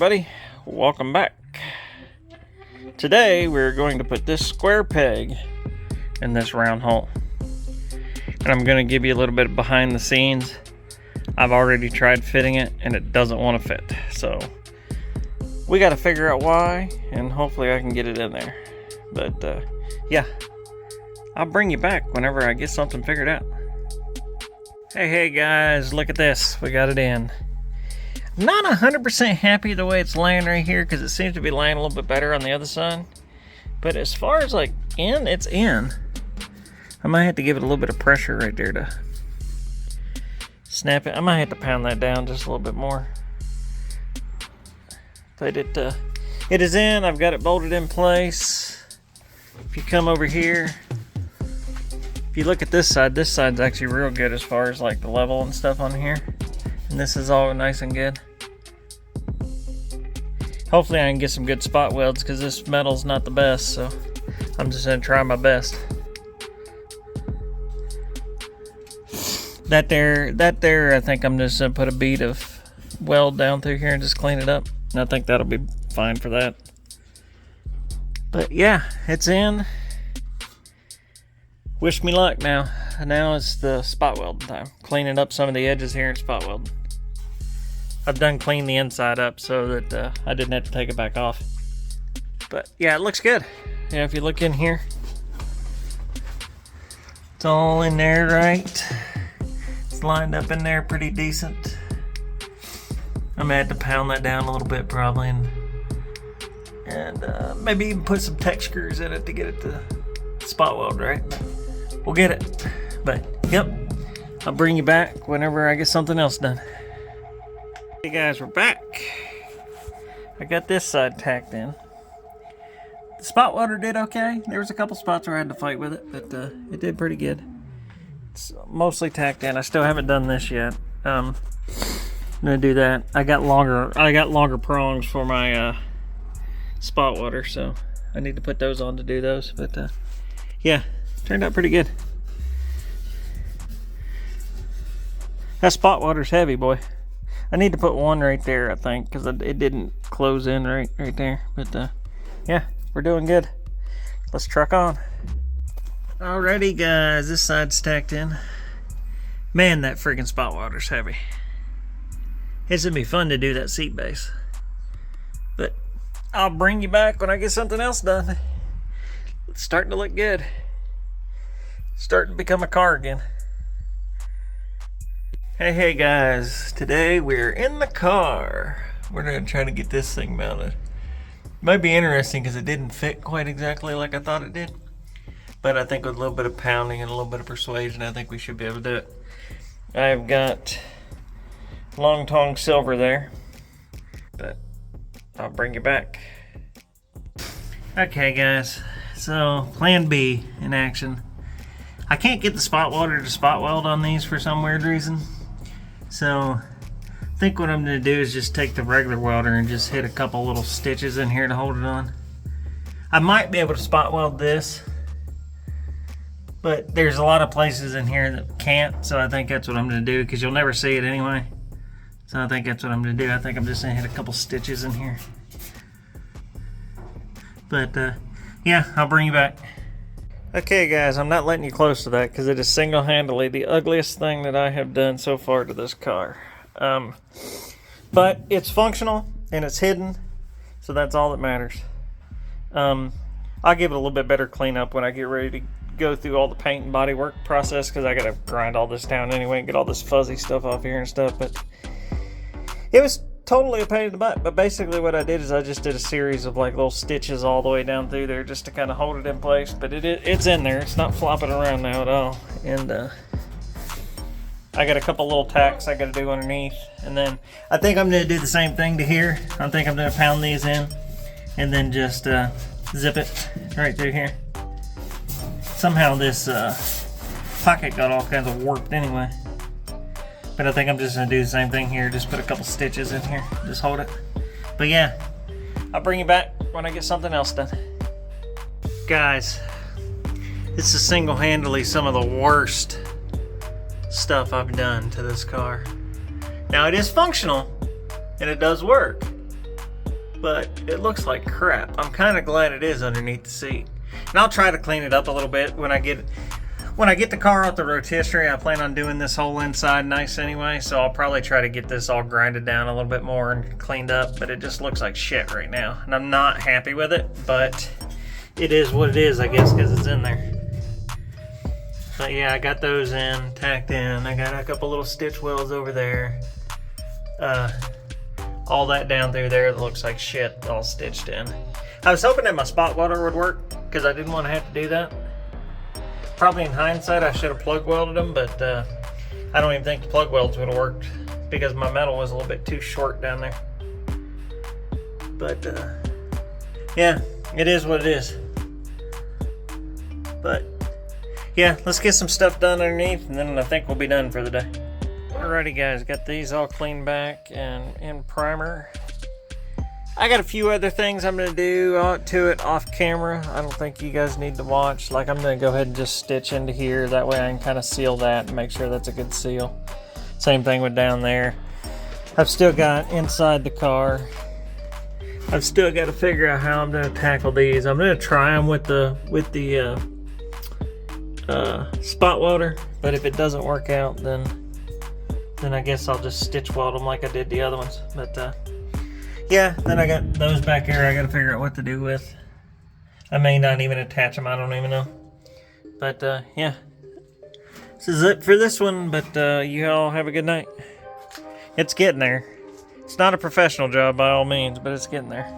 everybody, welcome back. Today we're going to put this square peg in this round hole, and I'm going to give you a little bit behind the scenes. I've already tried fitting it and it doesn't want to fit, so we got to figure out why, and hopefully I can get it in there. But yeah, I'll bring you back whenever I get something figured out. Hey guys, look at this, we got it in. Not 100% happy the way it's laying right here, because it seems to be laying a little bit better on the other side. But as far as like in, it's in. I might have to give it a little bit of pressure right there to snap it. I might have to pound that down just a little bit more. But it is in. I've got it bolted in place. If you come over here, if you look at this side's actually real good as far as like the level and stuff on here. And this is all nice and good. Hopefully I can get some good spot welds, because this metal's not the best, so I'm just gonna try my best. That there, I think I'm just gonna put a bead of weld down through here and just clean it up. And I think that'll be fine for that. But yeah, it's in. Wish me luck now. Now it's the spot welding time. Cleaning up some of the edges here and spot welding. I've done clean the inside up so that I didn't have to take it back off. But yeah, it looks good. Yeah, if you look in here, it's all in there right. It's lined up in there pretty decent. I'm gonna have to pound that down a little bit probably, and maybe even put some tack screws in it to get it to spot weld right. But we'll get it. But yep, I'll bring you back whenever I get something else done. Hey guys, we're back. I got this side tacked in. The spot welder did okay. There was a couple spots where I had to fight with it, but it did pretty good. It's mostly tacked in. I still haven't done this yet. I'm gonna do that. I got longer prongs for my spot welder, so I need to put those on to do those. But yeah, turned out pretty good. That spot welder's heavy, boy. I need to put one right there, I think, because it didn't close in right there. But yeah, we're doing good. Let's truck on. Alrighty, guys, this side's tacked in. Man, that freaking spot welder's heavy. It's gonna be fun to do that seat base. But I'll bring you back when I get something else done. It's starting to look good. Starting to become a car again. Hey guys, today we're in the car. We're gonna try to get this thing mounted. Might be interesting because it didn't fit quite exactly like I thought it did. But I think with a little bit of pounding and a little bit of persuasion, I think we should be able to do it. I've got long tong silver there, but I'll bring you back. Okay guys, so plan B in action. I can't get the spot welder to spot weld on these for some weird reason. So I think what I'm going to do is just take the regular welder and just hit a couple little stitches in here to hold it on. I might be able to spot weld this, but there's a lot of places in here that can't, so I think that's what I'm going to do, because you'll never see it anyway. So I think that's what I'm going to do. I think I'm just going to hit a couple stitches in here. But yeah, I'll bring you back. Okay guys, I'm not letting you close to that because it is single-handedly the ugliest thing that I have done so far to this car. But it's functional and it's hidden, so that's all that matters. I'll give it a little bit better cleanup when I get ready to go through all the paint and body work process, because I gotta grind all this down anyway and get all this fuzzy stuff off here and stuff. But it was totally a pain in the butt, but basically what I did is I just did a series of like little stitches all the way down through there just to kind of hold it in place. But it's in there. It's not flopping around now at all. And I got a couple little tacks I got to do underneath, and then I think I'm going to do the same thing to here. I think I'm going to pound these in and then just zip it right through here. Somehow this pocket got all kinds of warped anyway. But I think I'm just going to do the same thing here. Just put a couple stitches in here. Just hold it. But yeah, I'll bring you back when I get something else done. Guys, this is single-handedly some of the worst stuff I've done to this car. Now it is functional and it does work, but it looks like crap. I'm kind of glad it is underneath the seat. And I'll try to clean it up a little bit when I get the car off the rotisserie. I plan on doing this whole inside nice anyway, so I'll probably try to get this all grinded down a little bit more and cleaned up, but it just looks like shit right now. And I'm not happy with it, but it is what it is, I guess, because it's in there. But yeah, I got those in, tacked in. I got a couple little stitch welds over there. All that down through there that looks like shit, all stitched in. I was hoping that my spot welder would work, because I didn't want to have to do that. Probably in hindsight, I should have plug welded them, but I don't even think the plug welds would have worked because my metal was a little bit too short down there. But yeah, it is what it is. But yeah, let's get some stuff done underneath, and then I think we'll be done for the day. Alrighty guys, got these all cleaned back and in primer. I got a few other things I'm going to do to it off camera. I don't think you guys need to watch. Like, I'm going to go ahead and just stitch into here. That way I can kind of seal that and make sure that's a good seal. Same thing with down there. I've still got inside the car. I've still got to figure out how I'm going to tackle these. I'm going to try them with the spot welder. But if it doesn't work out, then I guess I'll just stitch weld them like I did the other ones. But yeah, then I got those back here I got to figure out what to do with. I may not even attach them, I don't even know. But yeah, this is it for this one, but you all have a good night. It's getting there. It's not a professional job by all means, but it's getting there.